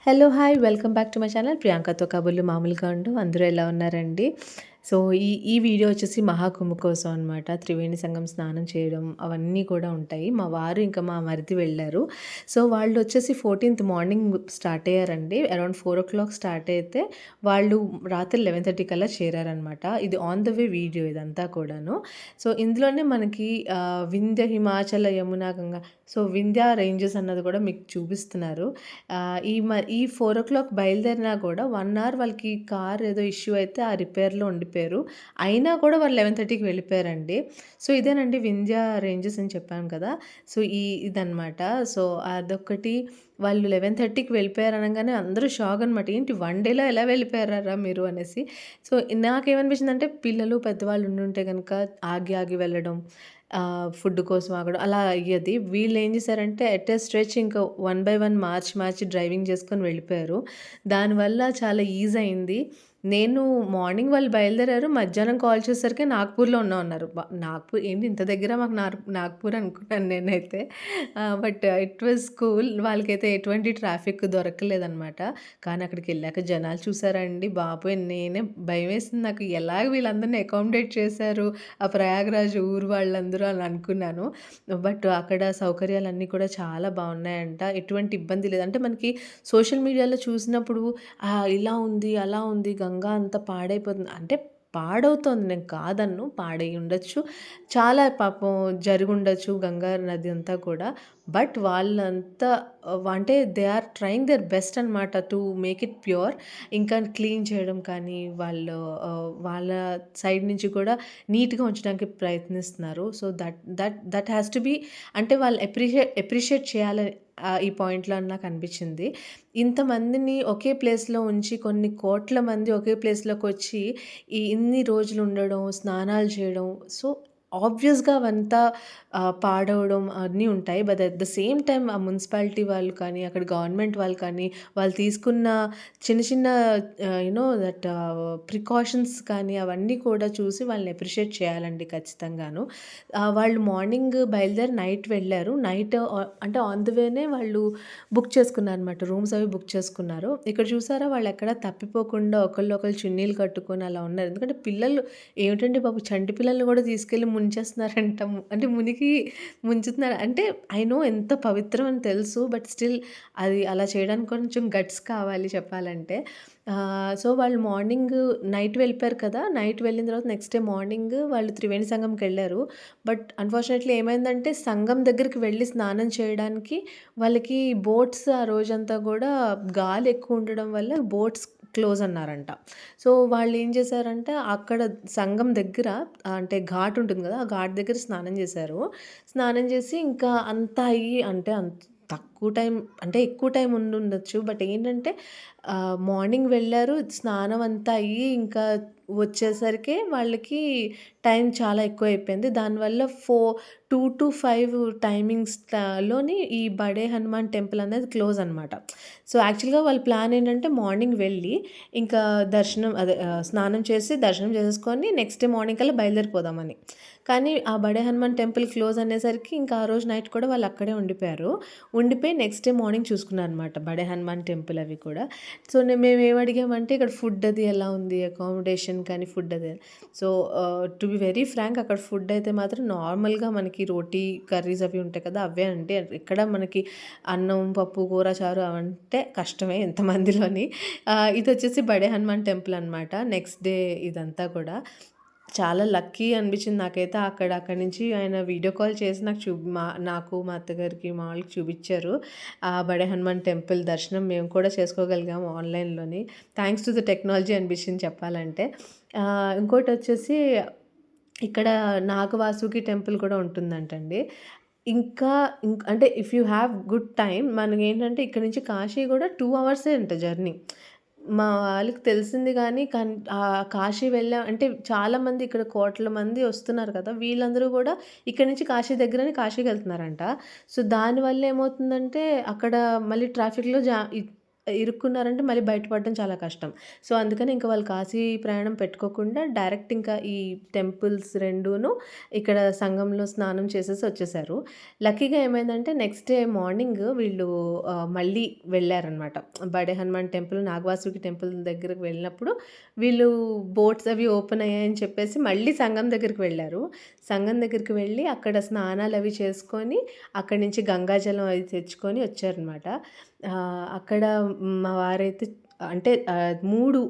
Hello! Hi! Welcome back to my channel ప్రియాంకతో కబుర్లు మామూలుగా ఉండు. అందరూ ఎలా ఉన్నారండి? సో, ఈ ఈ వీడియో వచ్చేసి మహాకుంభ్ కోసం అనమాట. త్రివేణి సంగం స్నానం చేయడం అవన్నీ కూడా ఉంటాయి. మా వారు ఇంకా మా మరిది వెళ్లారు. సో, వాళ్ళొచ్చేసి 14థ్ మార్నింగ్ స్టార్ట్ అయ్యారండి. అరౌండ్ 4:00 స్టార్ట్ అయితే వాళ్ళు రాత్రి 11:30 కల్లా చేరారనమాట. ఇది ఆన్ ద వే వీడియో ఇదంతా కూడాను. సో, ఇందులోనే మనకి వింధ్య, హిమాచల, యమున, గంగా సో, వింధ్య రేంజెస్ అన్నది కూడా మీకు చూపిస్తున్నారు. ఈ 4:00 బయలుదేరినా కూడా 1 అవర్ వాళ్ళకి కార్ ఏదో ఇష్యూ అయితే ఆ రిపేర్‌లో ఉండిపోయారు. అయినా కూడా వాళ్ళు 11:30కి వెళ్ళిపోయారండి. సో, ఇదేనండి వింధ్య రేంజెస్ అని చెప్పాను కదా! సో, ఇదనమాట. సో, అదొకటి వాళ్ళు 11:30కి వెళ్ళిపోయారు అనంగానే అందరూ షాక్ అనమాట. ఏంటి వన్ డేలో ఎలా వెళ్ళిపోయారారా మీరు అనేసి. సో, నాకేమనిపించిందంటే పిల్లలు, పెద్దవాళ్ళు ఉండుంటే గనక ఆగి ఆగి వెళ్ళడం, ఫుడ్ కోసం ఆగడం అలా అయ్యేది. వీళ్ళేం చేశారంటే ఎట్ ఎ స్ట్రెచ్ ఇంకా one by one March March driving చేసుకొని వెళ్ళిపోయారు. దానివల్ల చాలా ఈజ్ అయింది. నేను మార్నింగ్ వాళ్ళు బయలుదేరారు. మధ్యాహ్నం కాల్ చేసేసరికి నాగ్‌పూర్‌లో ఉన్నామన్నారు. నాగ్‌పూర్ ఏంటి ఇంత దగ్గర మాకు నాగ్‌పూర్ అనుకున్నాను నేనైతే. But it was cool. వాళ్ళకైతే ఎటువంటి ట్రాఫిక్ దొరకలేదనమాట. కానీ అక్కడికెళ్ళాక జనాలు చూసారా అండి బాబోయ్! నేనే భయమేసింది నాకు. ఎలాగ వీళ్ళందరిని అకామిడేట్ చేశారు ఆ ప్రయాగ్‌రాజ్ ఊరు వాళ్ళందరూ అని అనుకున్నాను. బట్ అక్కడ సౌకర్యాలన్నీ కూడా చాలా బావున్నాయంట. ఎటువంటి ఇబ్బంది లేదు. అంటే మనకి సోషల్ మీడియాలో చూసినప్పుడు ఇలా ఉంది, అలా ఉంది, గంగా అంతా పాడైపోతుంది. అంటే పాడవుతోంది నేను కాదనను. పాడై ఉండొచ్చు. చాలా పాపం జరిగుండొచ్చు గంగా నది అంతా కూడా. బట్ వాళ్ళంతా అంటే they are trying their best అనమాట టు మేక్ ఇట్ ప్యూర్. ఇంకా క్లీన్ చేయడం కానీ, వాళ్ళ సైడ్ నుంచి కూడా నీట్‌గా ఉంచడానికి ప్రయత్నిస్తున్నారు. So, that has to be అంటే వాళ్ళు అప్రిషియేట్ చేయాలని ఈ పాయింట్‌లో అని నాకనిపించింది. ఇంతమందిని ఒకే ప్లేస్‌లో ఉంచి కొన్ని కోట్ల మంది ఒకే ప్లేస్‌లోకొచ్చి ఇన్ని రోజులు ఉండడం, స్నానాలు చేయడం సో, ఆబ్వియస్‌గా అవంతా పాడవడం అన్నీ ఉంటాయి. But at the same time ఆ మున్సిపాలిటీ వాళ్ళు కానీ, అక్కడ గవర్నమెంట్ వాళ్ళు కానీ, వాళ్ళు తీసుకున్న చిన్న చిన్న దట్ ప్రికాషన్స్ కానీ అవన్నీ కూడా చూసి వాళ్ళని అప్రిషియేట్ చేయాలండి ఖచ్చితంగాను. వాళ్ళు మార్నింగ్ బయలుదేరి నైట్ వెళ్లారు. నైట్ అంటే ఆన్ ది వేనే వాళ్ళు బుక్ చేసుకున్నారనమాట. రూమ్స్ అవి బుక్ చేసుకున్నారు. ఇక్కడ చూసారా వాళ్ళెక్కడ తప్పిపోకుండా ఒకళ్ళొకళ్ళు చున్నీలు కట్టుకొని అలా ఉన్నారు. ఎందుకంటే పిల్లలు ఏమిటండి బాబు చంటి పిల్లల్ని కూడా తీసుకెళ్ళి ముంచేస్తున్నారంట. అంటే ముంచుతున్నారు. అంటే ఐ నో ఎంత పవిత్రం అని తెలుసు. బట్ స్టిల్ అది అలా చేయడానికి కొంచెం గట్స్ కావాలి చెప్పాలంటే. సో, వాళ్ళు నైట్ వెళ్ళిపోయారు కదా! నైట్ వెళ్ళిన తర్వాత నెక్స్ట్ డే మార్నింగ్ వాళ్ళు త్రివేణి సంగంకెళ్లారు. బట్ అన్‌ఫార్చునేట్‌లీ ఏమైందంటే సంగం దగ్గరికి వెళ్లి స్నానం చేయడానికి వాళ్ళకి బోట్స్ ఆ రోజంతా గూడా గాలి ఎక్కువ ఉండడం వల్ల బోట్స్ క్లోజ్ అన్నారంట. సో, వాళ్ళేం చేశారంటే అక్కడ సంగం దగ్గర అంటే ఘాట్ ఉంటుంది గదా! ఆ ఘాట్ దగ్గర స్నానం చేశారు. స్నానం చేసి ఇంకా అంతా అయ్యి అంటే తక్కువ టైం అంటే ఎక్కువ టైం ఉండుండొచ్చు. బట్ ఏంటంటే మార్నింగ్ వెళ్లారు. స్నానం అంతా అయ్యి ఇంకా వచ్చేసరికి వాళ్ళకి టైం చాలా ఎక్కువైపోయింది. దానివల్ల 2-5 టైమింగ్స్‌లోని ఈ బడే హనుమాన్ టెంపుల్ అనేది క్లోజ్ అనమాట. సో, యాక్చువల్‌గా వాళ్ళ ప్లాన్ ఏంటంటే మార్నింగ్ వెళ్ళి ఇంకా స్నానం చేసి దర్శనం చేసేసుకొని నెక్స్ట్ డే మార్నింగ్ కల్లా బయలుదేరిపోదామని. కానీ ఆ బడే హనుమాన్ టెంపుల్ క్లోజ్ అనేసరికి ఇంకా ఆ రోజు నైట్ కూడా వాళ్ళు అక్కడే ఉండిపోయారు. ఉండిపోయి నెక్స్ట్ డే మార్నింగ్ చూసుకున్నారనమాట బడే హనుమాన్ టెంపుల్ అవి కూడా. సో, మేమేం అడిగామంటే ఇక్కడ ఫుడ్ అది ఎలా ఉంది? అకామిడేషన్ కానీ ఫుడ్ అది. So, to be very frank అక్కడ ఫుడ్ అయితే మాత్రం నార్మల్‌గా మనకి రోటీ, కర్రీస్ అవి ఉంటాయి కదా! అవే అండి. ఎక్కడ మనకి అన్నం, పప్పు, కూర, చారు అవంటే కష్టమే ఇంతమందిలోని. ఇదొచ్చేసి బడే హనుమాన్ టెంపుల్ అనమాట. నెక్స్ట్ డే ఇదంతా కూడా. చాలా లక్కీ అనిపించింది నాకైతే అక్కడి నుంచి ఆయన వీడియో కాల్ చేసి నాకు, మా అత్తగారికి, మా వాళ్ళకి చూపిచ్చారు. బడే హనుమాన్ టెంపుల్ దర్శనం మేము కూడా చేసుకోగలిగాము ఆన్‌లైన్‌లోని. థాంక్స్ టు ద టెక్నాలజీ అనిపించింది చెప్పాలంటే. ఇంకోటొచ్చేసి ఇక్కడ నాగవాసుకి టెంపుల్ కూడా ఉంటుందంటండి. ఇంకా అంటే if you have good time మనకేంటంటే ఇక్కడి నుంచి కాశీ గూడా 2 అవర్సే అంట జర్నీ. మా వాళ్ళకి తెలిసింది గానీ కాశీ అంటే చాలామంది ఇక్కడ కోట్ల మంది వస్తున్నారు కదా! వీళ్ళందరూ గూడా ఇక్కడి నుంచి కాశీ దగ్గరని కాశీకెళ్తున్నారంట. సో, దానివల్ల ఏమవుతుందంటే అక్కడ మళ్ళీ ట్రాఫిక్‌లో ఇరుక్కున్నారంటే మళ్ళీ బయటపడడం చాలా కష్టం. సో, అందుకని ఇంక వాళ్ళు కాశీ ప్రయాణం పెట్టుకోకుండా డైరెక్ట్ ఇంకా ఈ టెంపుల్స్ రెండూను ఇక్కడ సంగంలో స్నానం చేసేసి వచ్చేసారు. లక్కీగా ఏమైందంటే నెక్స్ట్ డే మార్నింగ్ వీళ్ళు మళ్ళీ వెళ్ళారనమాట. బడే హనుమాన్ టెంపుల్, నాగవాసుకి టెంపుల్ దగ్గరికి వెళ్ళినప్పుడు వీళ్ళు బోట్స్ అవి ఓపెన్ అయ్యాయని చెప్పేసి మళ్ళీ సంగం దగ్గరికి వెళ్లారు. సంగం దగ్గరికి వెళ్ళి అక్కడ స్నానాలవి చేసుకొని అక్కడి నుంచి గంగాజలం అది తెచ్చుకొని వచ్చారనమాట. అక్కడ మా వారైతే అంటే 3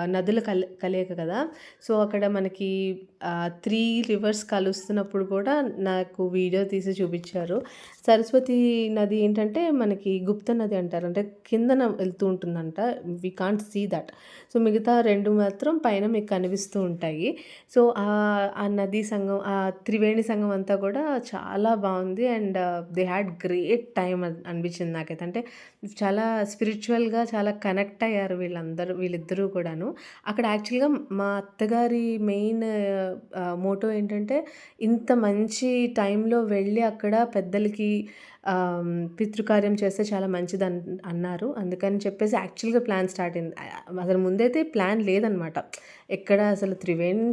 నదుల కలయిక కదా! సో, అక్కడ మనకి 3 రివర్స్ కలుస్తున్నప్పుడు కూడా నాకు వీడియో తీసి చూపిచ్చారు. సరస్వతి నది ఏంటంటే మనకి గుప్త నది అంటారు. అంటే కిందన వెళ్తూ ఉంటుందంట. We can't see that. So, మిగతా 2 మాత్రం పైన మీకు కనిపిస్తూ ఉంటాయి. సో, ఆ నదీ సంగం, ఆ త్రివేణి సంగం అంతా కూడా చాలా బావుంది. And they had great time అనిపించింది నాకైతే. అంటే చాలా స్పిరిచువల్‌గా చాలా కనెక్ట్ అయ్యారు వీళ్ళిద్దరూ కూడాను. అక్కడ యాక్చువల్‌గా మా అత్తగారి మెయిన్ మోటో ఏంటంటే, ఇంత మంచి టైంలో వెళ్ళి అక్కడ పెద్దలకి పితృకార్యం చేస్తే చాలా అన్నారు. అందుకని చెప్పేసి యాక్చువల్‌గా ప్లాన్ స్టార్ట్ అయింది. అసలు ముందైతే ప్లాన్ లేదనమాట. ఎక్కడ అసలు త్రివేణి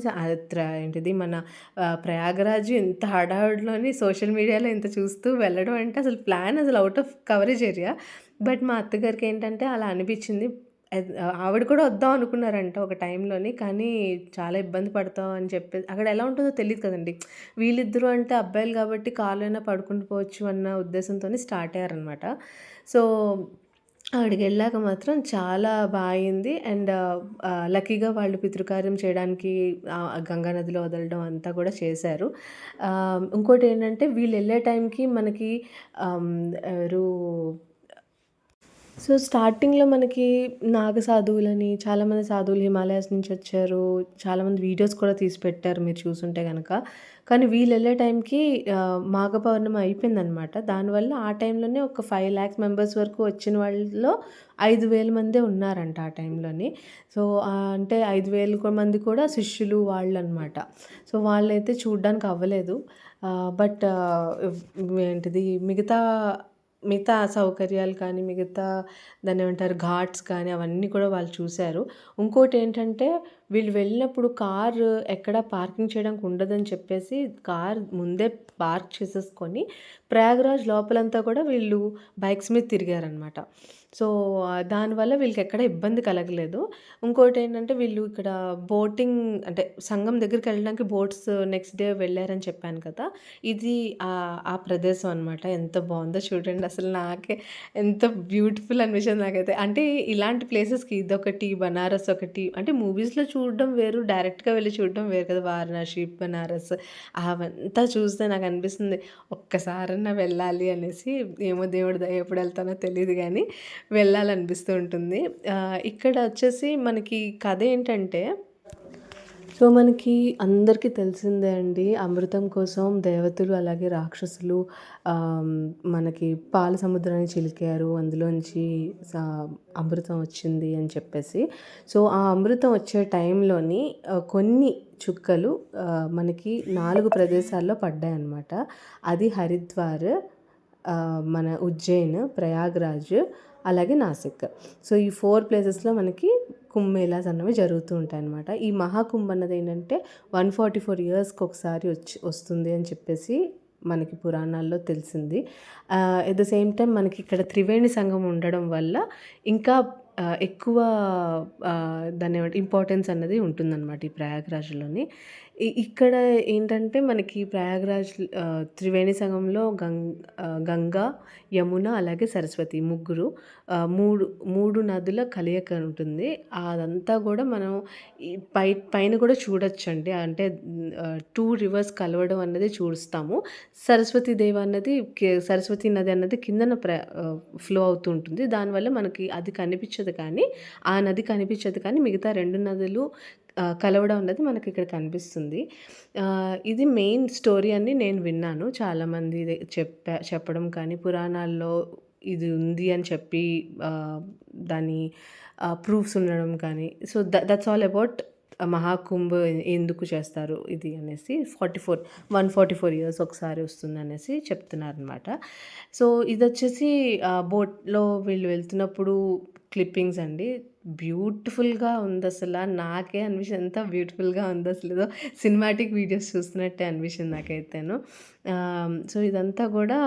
ఏంటిది మన ప్రయాగరాజ్ ఇంత హడావిడిలోని సోషల్ మీడియాలో ఇంత చూస్తూ వెళ్ళడం అంటే అసలు ప్లాన్ అసలు out of coverage area. But మా అత్తగారికేంటంటే అలా అనిపిచ్చింది. ఆవిడ కూడా వద్దాం అనుకున్నారంట ఒక టైంలోని. కానీ చాలా ఇబ్బంది పడతాం అని అక్కడ ఎలా ఉంటుందో తెలీదు కదండీ. వీళ్ళిద్దరూ అంటే అబ్బాయిలు కాబట్టి కార్‌లో పడుకుండిపోవచ్చు అన్న ఉద్దేశంతోని స్టార్ట్ అయ్యారనమాట. సో, అక్కడికెళ్ళాక మాత్రం చాలా అయింది. అండ్ లక్కీగా వాళ్ళు పితృకార్యం చేయడానికి గంగా నదిలో వదలడం అంతా కూడా చేశారు. ఇంకోటేంటంటే వీళ్ళెళ్ళే టైంకి మనకి ఎవరు సో, స్టార్టింగ్‌లో మనకి నాగ సాధువులని చాలామంది సాధువులు హిమాలయాస్ నుంచి వచ్చారు. చాలామంది వీడియోస్ కూడా తీసి పెట్టారు మీరు చూసుంటే గనక. కానీ వీళ్ళెళ్ళే టైంకి మాఘ పౌర్ణమి అయిపోయిందనమాట. దానివల్ల ఆ టైంలోనే ఒక 5,00,000 మెంబర్స్ వరకు వచ్చిన వాళ్ళలో 5,000 మందే ఉన్నారంట ఆ టైంలోని. సో, అంటే 5,000 మంది కూడా శిష్యులు వాళ్ళనమాట. సో, వాళ్ళైతే చూడ్డానికి అవ్వలేదు. బట్ ఏంటిది మిగతా మిగతా సౌకర్యాలు కానీ, మిగతా దాన్నేమంటారు ఘాట్స్ కానీ అవన్నీ కూడా వాళ్ళు చూసారు. ఇంకోటేంటంటే వీళ్ళు వెళ్ళినప్పుడు కారు ఎక్కడ పార్కింగ్ చేయడానికి ఉండదని చెప్పేసి కార్ ముందే పార్క్ చేసేసుకొని ప్రయాగ్‌రాజ్ లోపలంతా కూడా వీళ్ళు బైక్స్ మీద తిరిగారనమాట. సో, దానివల్ల వీళ్ళకెక్కడ ఇబ్బంది కలగలేదు. ఇంకోటేంటంటే వీళ్ళు ఇక్కడ బోటింగ్ అంటే సంగం దగ్గరికెళ్ళడానికి బోట్స్ నెక్స్ట్ డే వెళ్లారని చెప్పాను కదా! ఇది ఆ ప్రదేశం అనమాట. ఎంత బావుందో చూడండి. అసలు నాకే ఎంత బ్యూటిఫుల్ అనిపించింది నాకైతే. అంటే ఇలాంటి ప్లేసెస్‌కి ఇదొకటి, బనారస్ ఒకటి అంటే మూవీస్‌లో చూడడం వేరు, డైరెక్ట్‌గా వెళ్లి చూడడం వేరు కదా! వారణాసి, బనారస్ అవంతా చూస్తే నాకనిపిస్తుంది ఒక్కసారన్నా వెళ్ళాలి అనేసి. ఏమో దేవుడి దయ ఎప్పుడెళ్తానో తెలీదు గానీ వెళ్ళాలనిపిస్తూ ఉంటుంది. ఇక్కడ వచ్చేసి మనకి కథ ఏంటంటే సో, మనకి అందరికీ తెలిసిందే అండి. అమృతం కోసం దేవతలు అలాగే రాక్షసులు మనకి పాల సముద్రాన్ని చిలికారు. అందులోంచి సా అమృతం వచ్చింది అని చెప్పేసి. సో, ఆ అమృతం వచ్చే టైంలోని కొన్ని చుక్కలు మనకి 4 ప్రదేశాల్లో పడ్డాయన్నమాట. అది హరిద్వార్, మన ఉజ్జయిన్, ప్రయాగ్‌రాజ్ అలాగే నాసిక్. సో, ఈ 4 ప్లేసెస్‌లో మనకి కుంభ్ మేళాస్ అన్నవి జరుగుతూ ఉంటాయన్నమాట. ఈ మహాకుంభ్ అన్నదేంటంటే 144 ఇయర్స్‌కి ఒకసారి వస్తుంది అని చెప్పేసి మనకి పురాణాల్లో తెలిసింది. ఎట్ ద సేమ్ టైమ్ మనకి ఇక్కడ త్రివేణి సంగమం ఉండడం వల్ల ఇంకా ఎక్కువ దాన్నేమంటారు ఇంపార్టెన్స్ అన్నది ఉంటుందన్నమాట ఈ ప్రయాగ్‌రాజ్‌లోని. ఇక్కడ ఏంటంటే మనకి ప్రయాగ్‌రాజ్ త్రివేణి సంగమంలో గంగా, యమున అలాగే సరస్వతి ముగ్గురు 3 నదుల కలయిక ఉంటుంది. అదంతా గూడా మనం ఈ పైన కూడా చూడొచ్చండి. అంటే 2 రివర్స్ కలవడం అన్నది చూస్తాము. సరస్వతి నది అన్నది కిందన ఫ్లో అవుతూ ఉంటుంది. దానివల్ల మనకి అది కనిపించదు కానీ, ఆ నది కనిపించదు కానీ మిగతా 2 నదులు కలవడం అన్నది మనకిక్కడ కనిపిస్తుంది. ఇది మెయిన్ స్టోరీ అని నేను విన్నాను. చాలామంది చెప్పడం కానీ, పురాణాల్లో ఇది ఉంది అని చెప్పి దాని ప్రూఫ్స్ ఉండడం కానీ. So, that's all about Mahakumbh ఎందుకు చేస్తారు ఇది అనేసి 144 ఇయర్స్ ఒకసారి వస్తుందనేసి చెప్తున్నారనమాట. సో, ఇదొచ్చేసి బోట్‌లో వీళ్ళు వెళ్తున్నప్పుడు క్లిప్పింగ్స్ అండి. బ్యూటిఫుల్‌గా ఉందసల. నాకే అనిపించింది ఎంత బ్యూటిఫుల్‌గా ఉందసలు. ఏదో సినిమాటిక్ వీడియోస్ చూస్తున్నట్టే అనిపించింది నాకైతేను. సో, ఇదంతా గూడా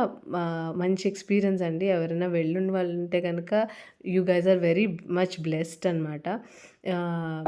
మంచి ఎక్స్‌పీరియన్స్ అండి. ఎవరైనా వెళ్ళున్న వాళ్ళుంటే గనక you guys are very much blessed అనమాట. ఆహ్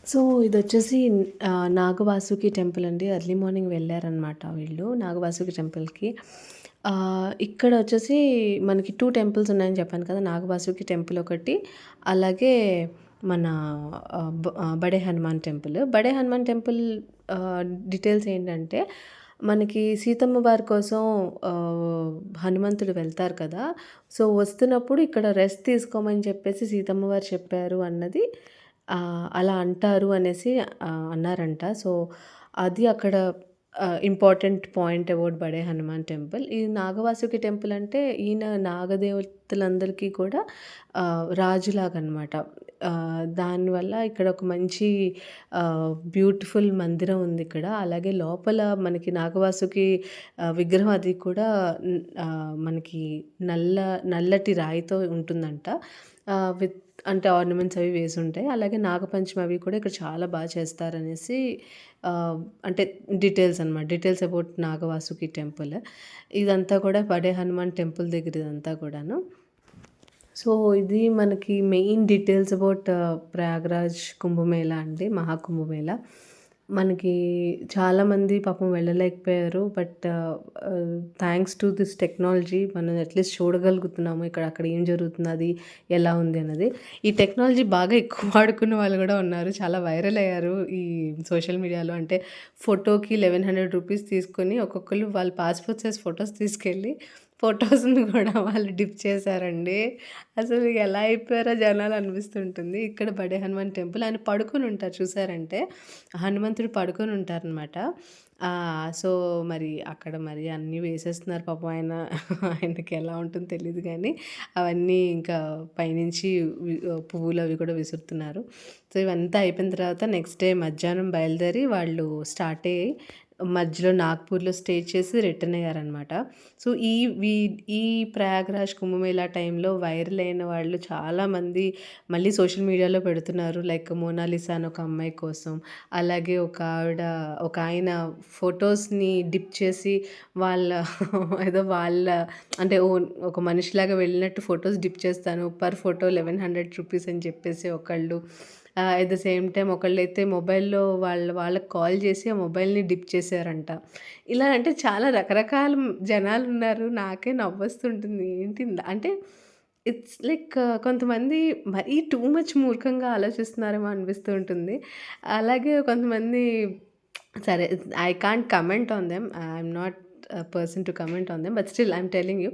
సో, ఇదొచ్చేసి నాగవాసుకి టెంపుల్ అండి. ఎర్లీ మార్నింగ్ వెళ్లారనమాట వీళ్ళు నాగవాసుకి టెంపుల్‌కి. ఇక్కడొచ్చేసి మనకి 2 టెంపుల్స్ ఉన్నాయని చెప్పాను కదా! నాగవాసుకి టెంపుల్ ఒకటి, అలాగే మన బడే హనుమాన్ టెంపుల్. బడే హనుమాన్ టెంపుల్ ఆహ్, డీటెయిల్స్ ఏంటంటే, మనకి సీతమ్మ వారి కోసం హనుమంతుడు వెళ్తారు కదా! సో, వస్తున్నప్పుడు ఇక్కడ రెస్ట్ తీసుకోమని చెప్పేసి సీతమ్మ వారు చెప్పారు అన్నది అలా అంటారు అనేసి అన్నారంట. సో, అది అక్కడ ఇంపార్టెంట్ పాయింట్ అబౌట్ బడే హనుమాన్ టెంపుల్. ఈ నాగవాసుకి టెంపుల్ అంటే ఈయన నాగదేవతలందరికీ కూడా రాజులాగనమాట. దానివల్ల ఇక్కడ ఒక మంచి బ్యూటిఫుల్ మందిరం ఉందిక్కడ. అలాగే లోపల మనకి నాగవాసుకి విగ్రహం అది కూడా మనకి నల్లటి రాయితో ఉంటుందంట. విత్ అంటే ఆర్నమెంట్స్ అవి వేసుంటాయి. అలాగే నాగపంచమి అవి కూడా ఇక్కడ చాలా చేస్తారనేసి అంటే డీటెయిల్స్ అనమాట. Details about Nagvasuki temple. ఇదంతా కూడా బడే హనుమాన్ టెంపుల్ దగ్గర ఇదంతా కూడాను. సో, ఇది మనకి main details about Prayagraj Kumbh Mela అండి. మహాకుంభమేళా. మనకి చాలామంది పాపం వెళ్ళలేకపోయారు. But thanks to this technology మనం అట్‌లీస్ట్ చూడగలుగుతున్నాము. ఇక్కడ అక్కడ ఏం జరుగుతున్నది, ఎలా ఉంది అన్నది. ఈ టెక్నాలజీ బాగా ఎక్కువ వాడుకున్న వాళ్ళు గూడా ఉన్నారు. చాలా వైరల్ అయ్యారు ఈ సోషల్ మీడియాలో. అంటే ఫోటోకి ₹1100 తీసుకొని ఒక్కొక్కళ్ళు వాళ్ళ పాస్‌పోర్ట్ సైజ్ ఫోటోస్ తీసుకెళ్ళి ఫోటోస్‌ని గూడా వాళ్ళు డిప్ చేశారండి. అసలు ఎలా అయిపోయారో జనాలు అనిపిస్తుంటుంది. ఇక్కడ బడే హనుమాన్ టెంపుల్ ఆయన పడుకొని ఉంటారు చూసారంటే, హనుమంతుడు పడుకొని ఉంటారనమాట. సో, మరి అక్కడ మరి అన్నీ వేసేస్తున్నారు పాపం ఆయనకి ఎలా ఉంటుందో తెలీదు గానీ, అవన్నీ ఇంకా పైనుంచి పువ్వులు అవి కూడా విసురుతున్నారు. సో, ఇవంతా అయిపోయిన తర్వాత నెక్స్ట్ డే మధ్యాహ్నం బయలుదేరి వాళ్ళు స్టార్ట్ అయ్యి మధ్యలో నాగ్‌పూర్‌లో స్టే చేసి రిటర్న్ అయ్యారనమాట. సో, ఈ ప్రయాగ్‌రాజ్ కుంభమేళా టైంలో వైరల్ అయిన వాళ్ళు చాలామంది మళ్ళీ సోషల్ మీడియాలో పెడుతున్నారు. లైక్ మోనాలిసా అని ఒక అమ్మాయి కోసం, అలాగే ఒక ఆయన ఫోటోస్‌ని డిప్ చేసి వాళ్ళ ఏదో వాళ్ళ అంటే ఒక మనిషిలాగా వెళ్ళినట్టు ఫోటోస్ డిప్ చేస్తాను. పర్ ఫోటో ₹1100 అని చెప్పేసి ఒకళ్ళు. ఎట్ ద సేమ్ టైమ్ ఒకళ్ళైతే మొబైల్‌లో వాళ్ళకి కాల్ చేసి ఆ మొబైల్‌ని డిప్ చేశారంట. ఇలా అంటే చాలా రకరకాల జనాలున్నారు. నాకే నవ్వొస్తుంటుంది. అంటే ఇట్స్ లైక్ కొంతమంది మరీ టూ మచ్ మూర్ఖంగా ఆలోచిస్తున్నారేమో అనిపిస్తూ ఉంటుంది. అలాగే కొంతమంది సరే, I can't comment on them. I'm not person to comment on them. But still I'm telling you.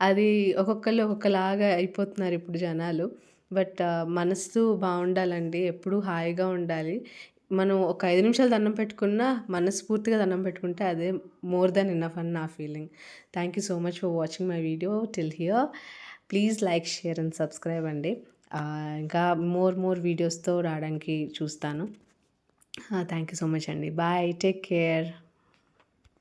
అది ఒక్కొక్కళ్ళు ఒక్కొక్కలాగా అయిపోతున్నారు ఇప్పుడు జనాలు. బట్ మనసు బావుండాలండి. ఎప్పుడూ హాయిగా ఉండాలి. మనం ఒక 5 నిమిషాలు దండం పెట్టుకున్నా, మనస్ఫూర్తిగా దండం పెట్టుకుంటే అదే మోర్ దాన్ ఎనఫ్ అని నా feeling. Thank you so much for watching my video till here. Please like, share and subscribe అండి. ఇంకా మోర్ వీడియోస్‌తో రావడానికి చూస్తాను. థ్యాంక్ యూ సో మచ్ అండి. బాయ్. Take care.